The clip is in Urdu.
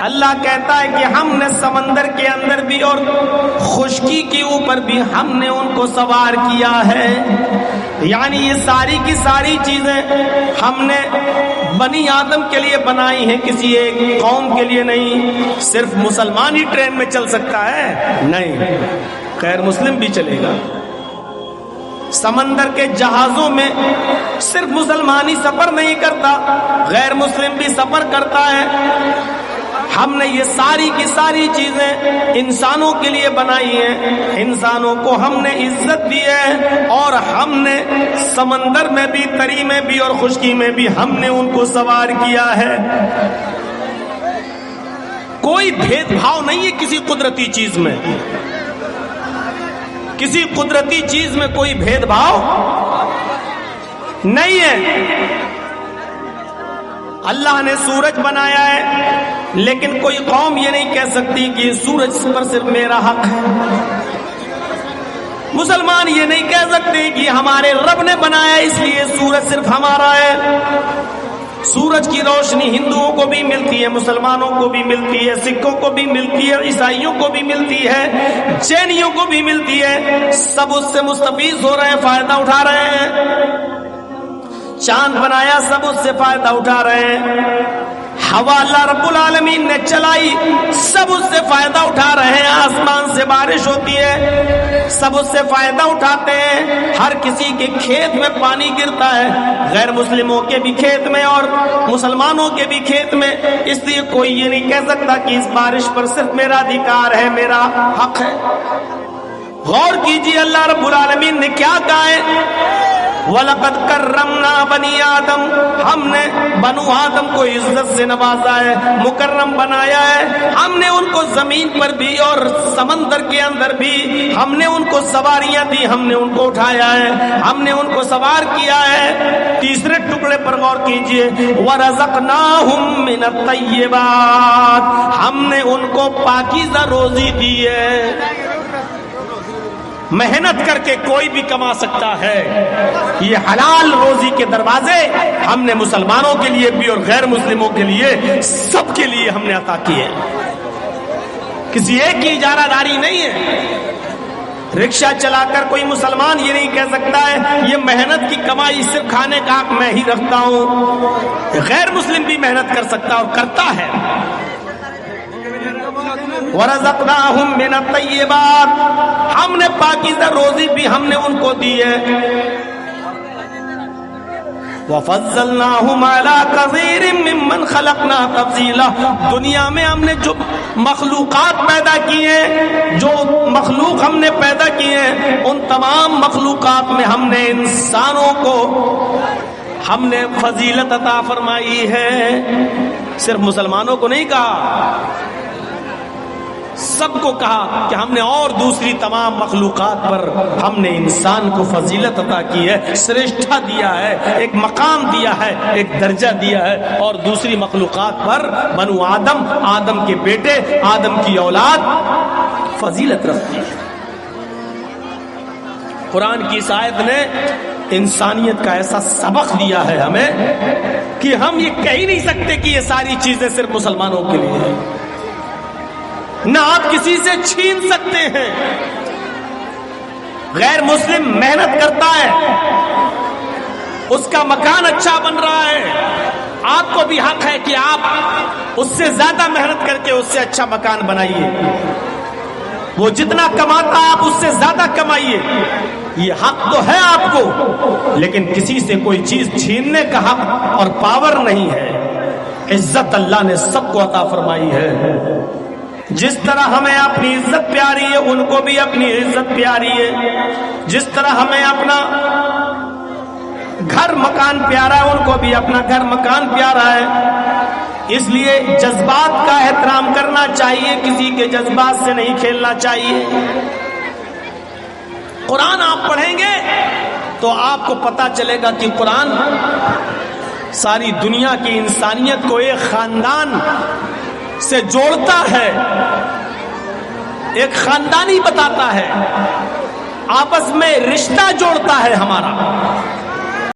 اللہ کہتا ہے کہ ہم نے سمندر کے اندر بھی اور خشکی کے اوپر بھی ہم نے ان کو سوار کیا ہے. یعنی یہ ساری کی ساری چیزیں ہم نے بنی آدم کے لیے بنائی ہیں، کسی ایک قوم کے لیے نہیں. صرف مسلمان ہی ٹرین میں چل سکتا ہے؟ نہیں، غیر مسلم بھی چلے گا. سمندر کے جہازوں میں صرف مسلمان ہی سفر نہیں کرتا، غیر مسلم بھی سفر کرتا ہے. ہم نے یہ ساری کی ساری چیزیں انسانوں کے لیے بنائی ہیں، انسانوں کو ہم نے عزت دی ہے، اور ہم نے سمندر میں بھی، تری میں بھی اور خشکی میں بھی ہم نے ان کو سوار کیا ہے. کوئی بھید بھاؤ نہیں ہے کسی قدرتی چیز میں، کسی قدرتی چیز میں کوئی بھید بھاؤ نہیں ہے. اللہ نے سورج بنایا ہے، لیکن کوئی قوم یہ نہیں کہہ سکتی کہ سورج پر صرف میرا حق ہے. مسلمان یہ نہیں کہہ سکتے کہ ہمارے رب نے بنایا اس لیے سورج صرف ہمارا ہے. سورج کی روشنی ہندوؤں کو بھی ملتی ہے، مسلمانوں کو بھی ملتی ہے، سکھوں کو بھی ملتی ہے، عیسائیوں کو بھی ملتی ہے، جینیوں کو بھی ملتی ہے. سب اس سے مستفید ہو رہے ہیں، فائدہ اٹھا رہے ہیں. چاند بنایا، سب اس سے فائدہ اٹھا رہے ہیں. ہوا اللہ رب العالمین نے چلائی، سب اس سے فائدہ اٹھا رہے ہیں. آسمان سے بارش ہوتی ہے، سب اس سے فائدہ اٹھاتے ہیں. ہر کسی کے کھیت میں پانی گرتا ہے، غیر مسلموں کے بھی کھیت میں اور مسلمانوں کے بھی کھیت میں. اس لیے کوئی یہ نہیں کہہ سکتا کہ اس بارش پر صرف میرا ادھیکار ہے، میرا حق ہے. غور کیجیے اللہ رب العالمین نے کیا کہا ہے. وَلَقَدْ كَرَّمْنَا بَنِي آدم، ہم نے بنو آدم کو عزت سے نوازا ہے، مکرم بنایا ہے. ہم نے ان کو زمین پر بھی اور سمندر کے اندر بھی ہم نے ان کو سواریاں دی، ہم نے ان کو اٹھایا ہے، ہم نے ان کو سوار کیا ہے. تیسرے ٹکڑے پر غور کیجئے، وَرَزَقْنَاهُمْ مِنَ الطَّيِّبَاتِ، ہم نے ان کو پاکیزہ روزی دی ہے. محنت کر کے کوئی بھی کما سکتا ہے. یہ حلال روزی کے دروازے ہم نے مسلمانوں کے لیے بھی اور غیر مسلموں کے لیے، سب کے لیے ہم نے عطا کیے. کسی ایک کی اجارہ داری نہیں ہے. رکشہ چلا کر کوئی مسلمان یہ نہیں کہہ سکتا ہے یہ محنت کی کمائی صرف کھانے کا حق میں ہی رکھتا ہوں. غیر مسلم بھی محنت کر سکتا اور کرتا ہے. وَرَزَقْنَاهُمْ مِنَ الطَّيِّبَاتِ، ہم نے پاکیزہ روزی بھی ہم نے ان کو دی ہے. وَفَضَّلْنَاهُمْ عَلَىٰ كَثِيرٍ مِّمَّنْ خَلَقْنَا تَفْضِيلًا، دنیا میں ہم نے جو مخلوقات پیدا کی ہیں، جو مخلوق ہم نے پیدا کی ہیں، ان تمام مخلوقات میں ہم نے انسانوں کو ہم نے فضیلت عطا فرمائی ہے. صرف مسلمانوں کو نہیں کہا، سب کو کہا کہ ہم نے اور دوسری تمام مخلوقات پر ہم نے انسان کو فضیلت عطا کی ہے، سرشٹھا دیا ہے، ایک مقام دیا ہے، ایک درجہ دیا ہے. اور دوسری مخلوقات پر بنو آدم، آدم کے بیٹے، آدم کی اولاد فضیلت رکھتی ہے. قرآن کی اس آیت نے انسانیت کا ایسا سبق دیا ہے ہمیں کہ ہم یہ کہہ ہی نہیں سکتے کہ یہ ساری چیزیں صرف مسلمانوں کے لیے ہیں. نہ آپ کسی سے چھین سکتے ہیں. غیر مسلم محنت کرتا ہے، اس کا مکان اچھا بن رہا ہے، آپ کو بھی حق ہے کہ آپ اس سے زیادہ محنت کر کے اس سے اچھا مکان بنائیے. وہ جتنا کماتا ہے آپ اس سے زیادہ کمائیے، یہ حق تو ہے آپ کو. لیکن کسی سے کوئی چیز چھیننے کا حق اور پاور نہیں ہے. عزت اللہ نے سب کو عطا فرمائی ہے. جس طرح ہمیں اپنی عزت پیاری ہے ان کو بھی اپنی عزت پیاری ہے. جس طرح ہمیں اپنا گھر مکان پیارا ہے ان کو بھی اپنا گھر مکان پیارا ہے. اس لیے جذبات کا احترام کرنا چاہیے، کسی کے جذبات سے نہیں کھیلنا چاہیے. قرآن آپ پڑھیں گے تو آپ کو پتا چلے گا کہ قرآن ساری دنیا کی انسانیت کو ایک خاندان سے جوڑتا ہے، ایک خاندانی بتاتا ہے، آپس میں رشتہ جوڑتا ہے ہمارا.